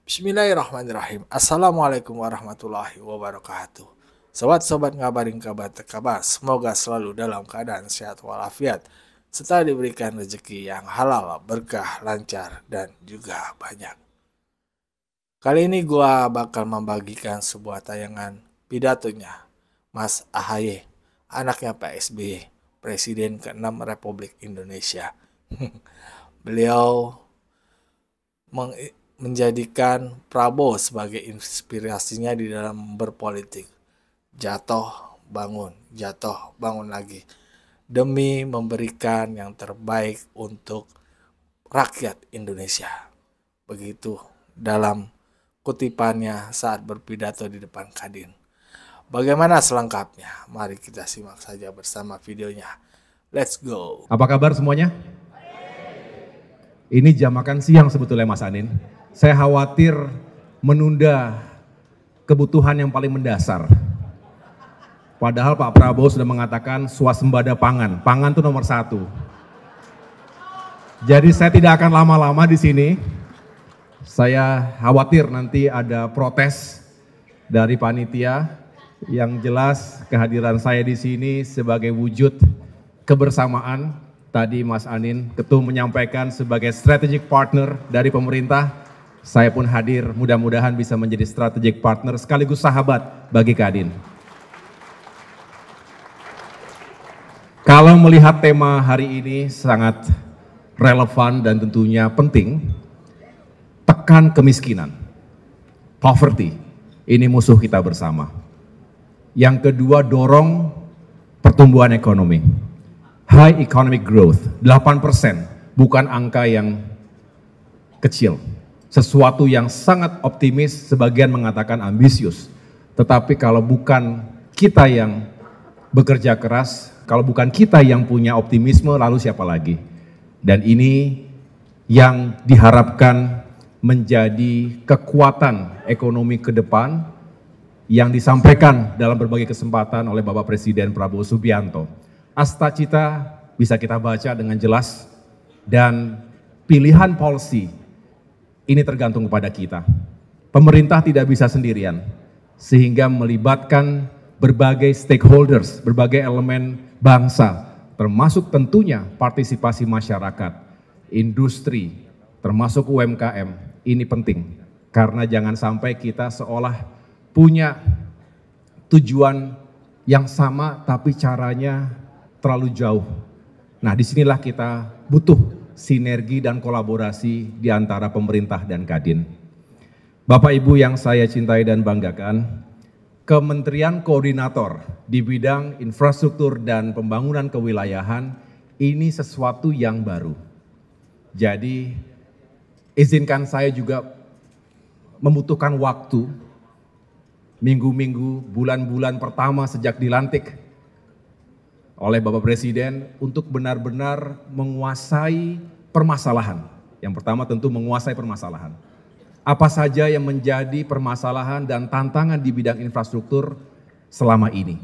Bismillahirrahmanirrahim. Assalamualaikum warahmatullahi wabarakatuh. Sobat-sobat ngabarin kabar terkabar, semoga selalu dalam keadaan sehat walafiat, serta diberikan rezeki yang halal, berkah, lancar, dan juga banyak. Kali ini gua bakal membagikan sebuah tayangan pidatonya Mas AHY, anaknya Pak SBY, Presiden ke-6 Republik Indonesia. Beliau menjadikan Prabowo sebagai inspirasinya di dalam berpolitik. Jatuh, bangun lagi. Demi memberikan yang terbaik untuk rakyat Indonesia. Begitu dalam kutipannya saat berpidato di depan Kadin. Bagaimana selengkapnya? Mari kita simak saja bersama videonya. Let's go. Apa kabar semuanya? Ini jam makan siang sebetulnya Mas Anin. Saya khawatir menunda kebutuhan yang paling mendasar. Padahal Pak Prabowo sudah mengatakan swasembada pangan. Pangan itu nomor 1. Jadi saya tidak akan lama-lama di sini. Saya khawatir nanti ada protes dari panitia. Yang jelas kehadiran saya di sini sebagai wujud kebersamaan. Tadi Mas Anin Ketum menyampaikan sebagai strategic partner dari pemerintah. Saya pun hadir, mudah-mudahan bisa menjadi strategic partner sekaligus sahabat bagi Kadin. Kalau melihat tema hari ini sangat relevan dan tentunya penting, tekan kemiskinan, poverty, ini musuh kita bersama. Yang kedua, dorong pertumbuhan ekonomi. High economic growth, 8%, bukan angka yang kecil. Sesuatu yang sangat optimis, sebagian mengatakan ambisius. Tetapi kalau bukan kita yang bekerja keras, kalau bukan kita yang punya optimisme, lalu siapa lagi? Dan ini yang diharapkan menjadi kekuatan ekonomi ke depan yang disampaikan dalam berbagai kesempatan oleh Bapak Presiden Prabowo Subianto. Astacita bisa kita baca dengan jelas dan pilihan policy ini tergantung kepada kita. Pemerintah tidak bisa sendirian, sehingga melibatkan berbagai stakeholders, berbagai elemen bangsa, termasuk tentunya partisipasi masyarakat, industri, termasuk UMKM. Ini penting, karena jangan sampai kita seolah punya tujuan yang sama, tapi caranya terlalu jauh. Nah, disinilah kita butuh sinergi dan kolaborasi di antara pemerintah dan Kadin. Bapak Ibu yang saya cintai dan banggakan, Kementerian Koordinator di bidang infrastruktur dan pembangunan kewilayahan ini sesuatu yang baru. Jadi, izinkan saya juga membutuhkan waktu, minggu-minggu, bulan-bulan pertama sejak dilantik oleh Bapak Presiden untuk benar-benar menguasai permasalahan. Yang pertama tentu menguasai permasalahan. Apa saja yang menjadi permasalahan dan tantangan di bidang infrastruktur selama ini.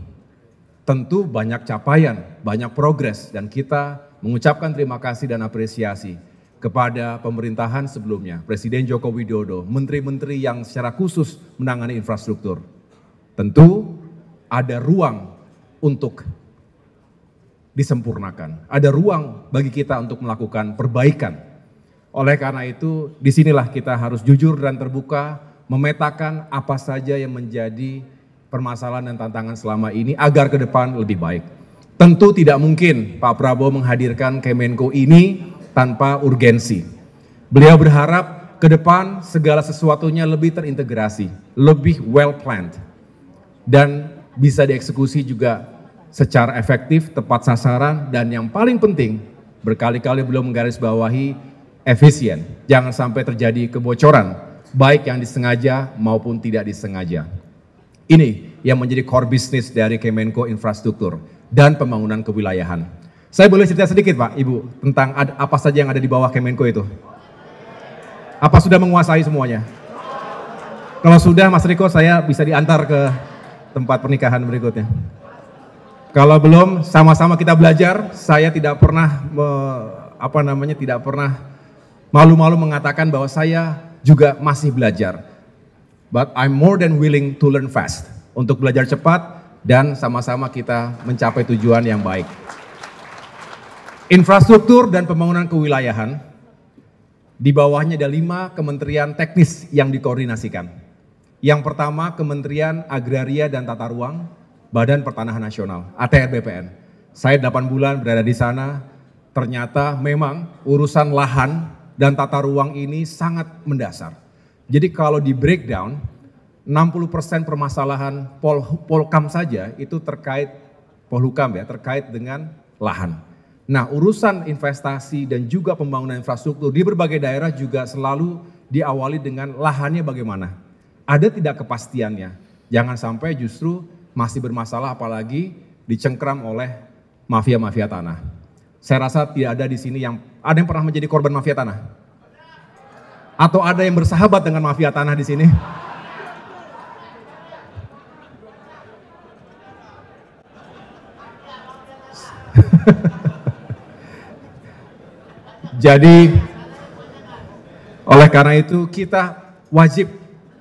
Tentu banyak capaian, banyak progres, dan kita mengucapkan terima kasih dan apresiasi kepada pemerintahan sebelumnya, Presiden Joko Widodo, menteri-menteri yang secara khusus menangani infrastruktur. Tentu ada ruang untuk disempurnakan. Ada ruang bagi kita untuk melakukan perbaikan. Oleh karena itu, disinilah kita harus jujur dan terbuka, memetakan apa saja yang menjadi permasalahan dan tantangan selama ini agar ke depan lebih baik. Tentu tidak mungkin Pak Prabowo menghadirkan Kemenko ini tanpa urgensi. Beliau berharap ke depan segala sesuatunya lebih terintegrasi, lebih well planned, dan bisa dieksekusi juga secara efektif, tepat sasaran, dan yang paling penting, berkali-kali belum menggarisbawahi efisien. Jangan sampai terjadi kebocoran, baik yang disengaja maupun tidak disengaja. Ini yang menjadi core business dari Kemenko Infrastruktur dan Pembangunan Kewilayahan. Saya boleh cerita sedikit Pak, Ibu, tentang apa saja yang ada di bawah Kemenko itu? Apa sudah menguasai semuanya? Kalau sudah, Mas Riko, saya bisa diantar ke tempat pernikahan berikutnya. Kalau belum, sama-sama kita belajar. Saya tidak pernah malu-malu mengatakan bahwa saya juga masih belajar. But I'm more than willing to learn fast. Untuk belajar cepat dan sama-sama kita mencapai tujuan yang baik. Infrastruktur dan pembangunan kewilayahan, di bawahnya ada 5 kementerian teknis yang dikoordinasikan. Yang pertama Kementerian Agraria dan Tata Ruang, Badan Pertanahan Nasional, ATR BPN. Saya 8 bulan berada di sana, ternyata memang urusan lahan dan tata ruang ini sangat mendasar. Jadi kalau di breakdown, 60% permasalahan Polhukam saja itu terkait Polhukam ya, terkait dengan lahan. Nah, urusan investasi dan juga pembangunan infrastruktur di berbagai daerah juga selalu diawali dengan lahannya bagaimana. Ada tidak kepastiannya. Jangan sampai justru masih bermasalah apalagi dicengkram oleh mafia-mafia tanah. Saya rasa tidak ada di sini yang pernah menjadi korban mafia tanah. Atau ada yang bersahabat dengan mafia tanah di sini? Jadi, oleh karena itu kita wajib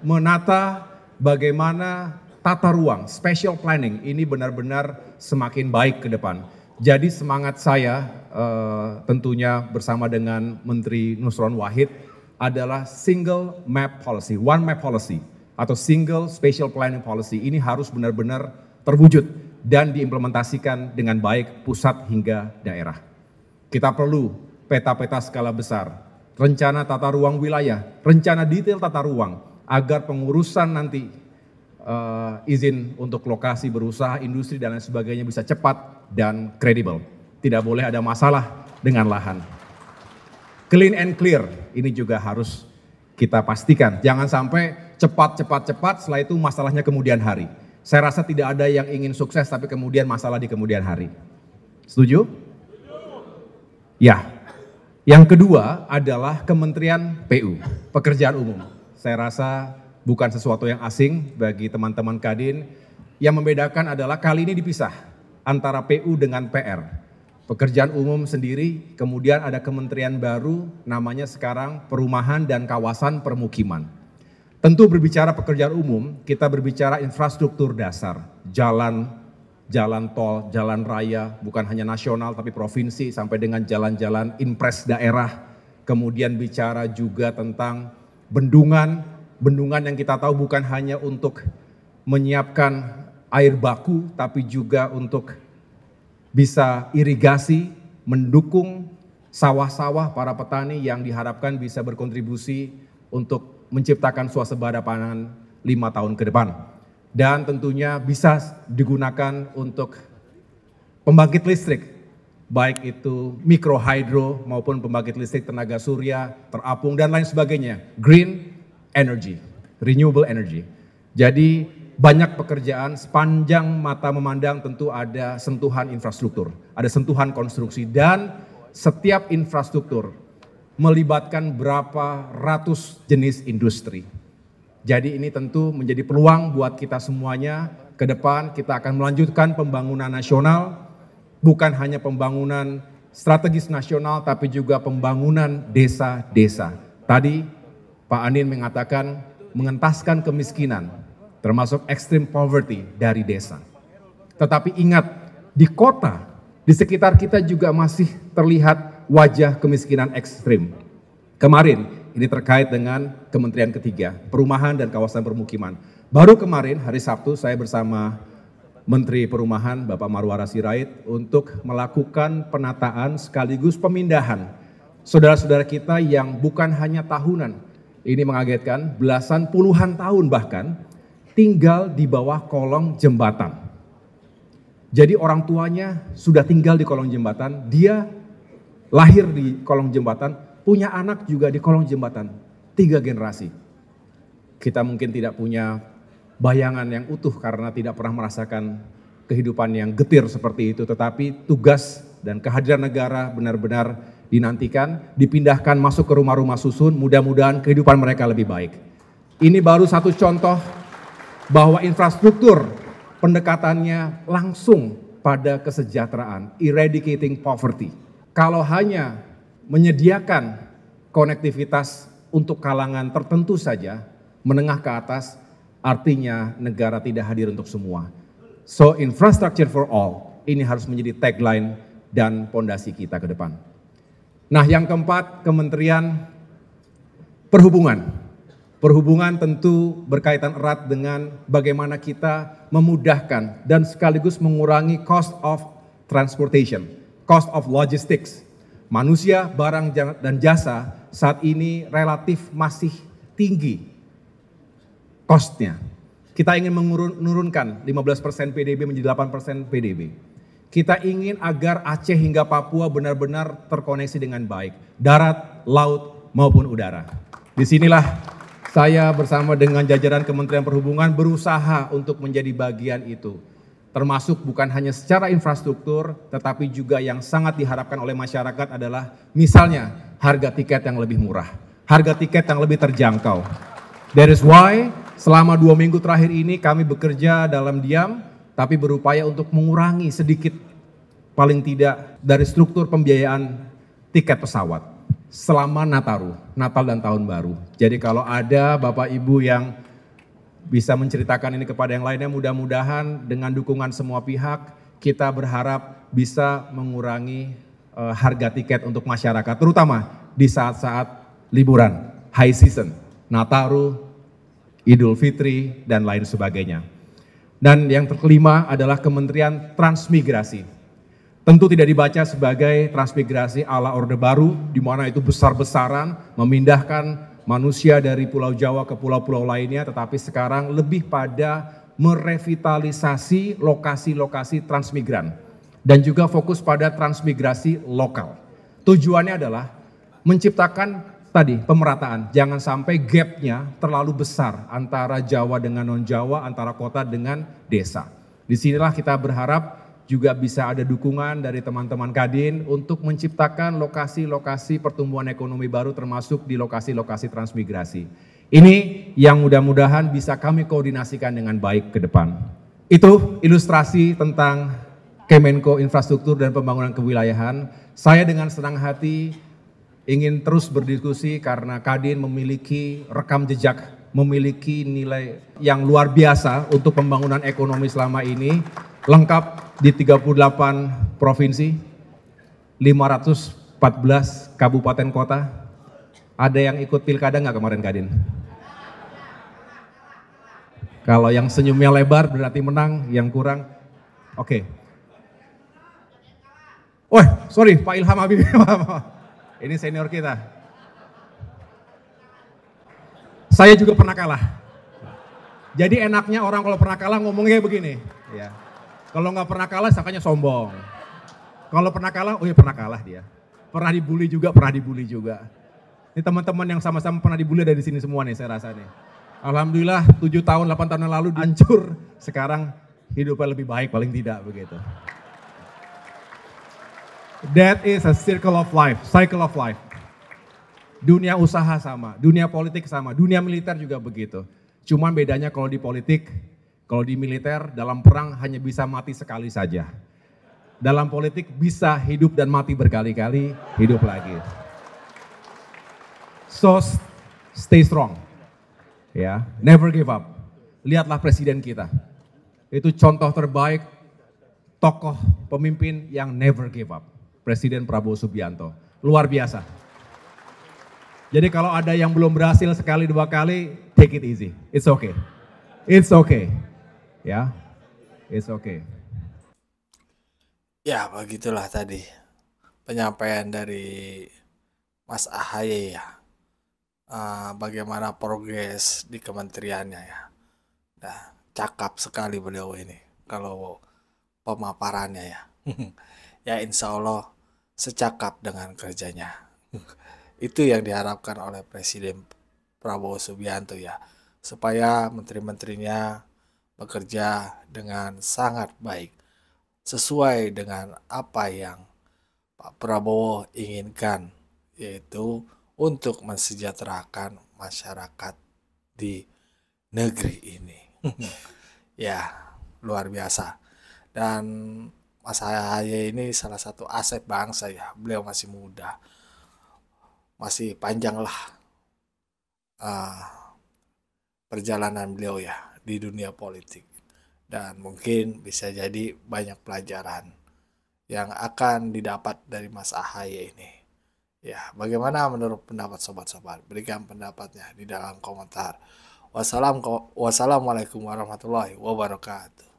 menata bagaimana tata ruang, spatial planning ini benar-benar semakin baik ke depan. Jadi semangat saya tentunya bersama dengan Menteri Nusron Wahid adalah single map policy, one map policy atau single spatial planning policy ini harus benar-benar terwujud dan diimplementasikan dengan baik pusat hingga daerah. Kita perlu peta-peta skala besar, rencana tata ruang wilayah, rencana detail tata ruang, agar pengurusan nanti izin untuk lokasi berusaha, industri dan lain sebagainya bisa cepat dan kredibel. Tidak boleh ada masalah dengan lahan. Clean and clear, ini juga harus kita pastikan. Jangan sampai cepat, setelah itu masalahnya kemudian hari. Saya rasa tidak ada yang ingin sukses tapi kemudian masalah di kemudian hari. Setuju? Ya. Yang kedua adalah Kementerian PU, Pekerjaan Umum. Saya rasa bukan sesuatu yang asing bagi teman-teman Kadin. Yang membedakan adalah kali ini dipisah antara PU dengan PR. Pekerjaan Umum sendiri, kemudian ada kementerian baru namanya sekarang Perumahan dan Kawasan Permukiman. Tentu berbicara pekerjaan umum, kita berbicara infrastruktur dasar, jalan tol, jalan raya, bukan hanya nasional tapi provinsi sampai dengan jalan-jalan impres daerah. Kemudian bicara juga tentang bendungan yang kita tahu bukan hanya untuk menyiapkan air baku tapi juga untuk bisa irigasi, mendukung sawah-sawah para petani yang diharapkan bisa berkontribusi untuk menciptakan swasembada pangan 5 tahun ke depan. Dan tentunya bisa digunakan untuk pembangkit listrik, baik itu mikrohydro maupun pembangkit listrik tenaga surya, terapung dan lain sebagainya. Green energy, renewable energy. Jadi banyak pekerjaan, sepanjang mata memandang tentu ada sentuhan infrastruktur, ada sentuhan konstruksi dan setiap infrastruktur melibatkan berapa ratus jenis industri. Jadi ini tentu menjadi peluang buat kita semuanya. Ke depan kita akan melanjutkan pembangunan nasional, bukan hanya pembangunan strategis nasional, tapi juga pembangunan desa-desa. Tadi Pak Anin mengatakan mengentaskan kemiskinan, termasuk extreme poverty dari desa. Tetapi ingat, di kota, di sekitar kita juga masih terlihat wajah kemiskinan ekstrim. Kemarin, ini terkait dengan kementerian ketiga, Perumahan dan Kawasan Permukiman. Baru kemarin, hari Sabtu, saya bersama Menteri Perumahan, Bapak Marwara Sirait, untuk melakukan penataan sekaligus pemindahan saudara-saudara kita yang bukan hanya tahunan. Ini mengagetkan, belasan puluhan tahun bahkan, tinggal di bawah kolong jembatan. Jadi orang tuanya sudah tinggal di kolong jembatan, dia lahir di kolong jembatan, punya anak juga di kolong jembatan, 3 generasi. Kita mungkin tidak punya bayangan yang utuh karena tidak pernah merasakan kehidupan yang getir seperti itu, tetapi tugas dan kehadiran negara benar-benar dinantikan, dipindahkan masuk ke rumah-rumah susun, mudah-mudahan kehidupan mereka lebih baik. Ini baru satu contoh bahwa infrastruktur pendekatannya langsung pada kesejahteraan, eradicating poverty. Kalau hanya menyediakan konektivitas untuk kalangan tertentu saja, menengah ke atas, artinya negara tidak hadir untuk semua. So infrastructure for all, ini harus menjadi tagline dan pondasi kita ke depan. Nah, yang keempat, Kementerian Perhubungan. Perhubungan tentu berkaitan erat dengan bagaimana kita memudahkan dan sekaligus mengurangi cost of transportation, cost of logistics. Manusia, barang, dan jasa saat ini relatif masih tinggi cost-nya. Kita ingin menurunkan 15% PDB menjadi 8% PDB. Kita ingin agar Aceh hingga Papua benar-benar terkoneksi dengan baik, darat, laut, maupun udara. Disinilah saya bersama dengan jajaran Kementerian Perhubungan berusaha untuk menjadi bagian itu. Termasuk bukan hanya secara infrastruktur, tetapi juga yang sangat diharapkan oleh masyarakat adalah misalnya harga tiket yang lebih murah, harga tiket yang lebih terjangkau. That is why selama 2 minggu terakhir ini kami bekerja dalam diam, tapi berupaya untuk mengurangi sedikit paling tidak dari struktur pembiayaan tiket pesawat selama Nataru, Natal dan Tahun Baru. Jadi kalau ada Bapak Ibu yang bisa menceritakan ini kepada yang lainnya, mudah-mudahan dengan dukungan semua pihak kita berharap bisa mengurangi harga tiket untuk masyarakat, terutama di saat-saat liburan, high season, Nataru, Idul Fitri, dan lain sebagainya. Dan yang kelima adalah Kementerian Transmigrasi. Tentu tidak dibaca sebagai transmigrasi ala Orde Baru, di mana itu besar-besaran memindahkan manusia dari Pulau Jawa ke pulau-pulau lainnya, tetapi sekarang lebih pada merevitalisasi lokasi-lokasi transmigran dan juga fokus pada transmigrasi lokal. Tujuannya adalah menciptakan tadi pemerataan, jangan sampai gapnya terlalu besar antara Jawa dengan non-Jawa, antara kota dengan desa. Disinilah kita berharap juga bisa ada dukungan dari teman-teman Kadin untuk menciptakan lokasi-lokasi pertumbuhan ekonomi baru termasuk di lokasi-lokasi transmigrasi. Ini yang mudah-mudahan bisa kami koordinasikan dengan baik ke depan. Itu ilustrasi tentang Kemenko Infrastruktur dan Pembangunan Kewilayahan. Saya dengan senang hati ingin terus berdiskusi karena Kadin memiliki rekam jejak, memiliki nilai yang luar biasa untuk pembangunan ekonomi selama ini, lengkap di 38 provinsi, 514 kabupaten kota. Ada yang ikut pilkada nggak kemarin Kadin? Kalau yang senyumnya lebar berarti menang, yang kurang, oke. Oh, sorry Pak Ilham Habibie, ini senior kita. Saya juga pernah kalah. Jadi enaknya orang kalau pernah kalah ngomongnya begini. Ya. Kalau nggak pernah kalah, sangkanya sombong. Kalau pernah kalah, oh ya pernah kalah dia. Pernah dibully juga, pernah dibully juga. Ini teman-teman yang sama-sama pernah dibully dari sini semua nih saya rasa nih. Alhamdulillah 7 tahun, 8 tahun yang lalu hancur. Sekarang hidupnya lebih baik paling tidak begitu. That is a circle of life, cycle of life. Dunia usaha sama, dunia politik sama, dunia militer juga begitu. Cuman bedanya kalau di politik, kalau di militer dalam perang hanya bisa mati sekali saja. Dalam politik bisa hidup dan mati berkali-kali, hidup lagi. So stay strong. Ya, never give up. Lihatlah presiden kita. Itu contoh terbaik tokoh pemimpin yang never give up. Presiden Prabowo Subianto. Luar biasa. Jadi kalau ada yang belum berhasil sekali 2 kali, take it easy. It's okay. It's okay. Ya, it's okay. Ya, begitulah tadi penyampaian dari Mas Ahaye ya. Bagaimana progres di kementeriannya ya. Nah, cakap sekali beliau ini kalau pemaparannya ya. Ya insya Allah secakap dengan kerjanya. Itu yang diharapkan oleh Presiden Prabowo Subianto ya. Supaya menteri-menterinya bekerja dengan sangat baik. Sesuai dengan apa yang Pak Prabowo inginkan. Yaitu untuk mensejahterakan masyarakat di negeri ini. Ya, luar biasa. Dan Mas Ahaye ini salah satu aset bangsa ya. Beliau masih muda. Masih panjang lah perjalanan beliau ya di dunia politik. Dan mungkin bisa jadi banyak pelajaran yang akan didapat dari Mas Ahaye ini. Ya, bagaimana menurut pendapat sobat-sobat? Berikan pendapatnya di dalam komentar. Wassalamualaikum warahmatullahi wabarakatuh.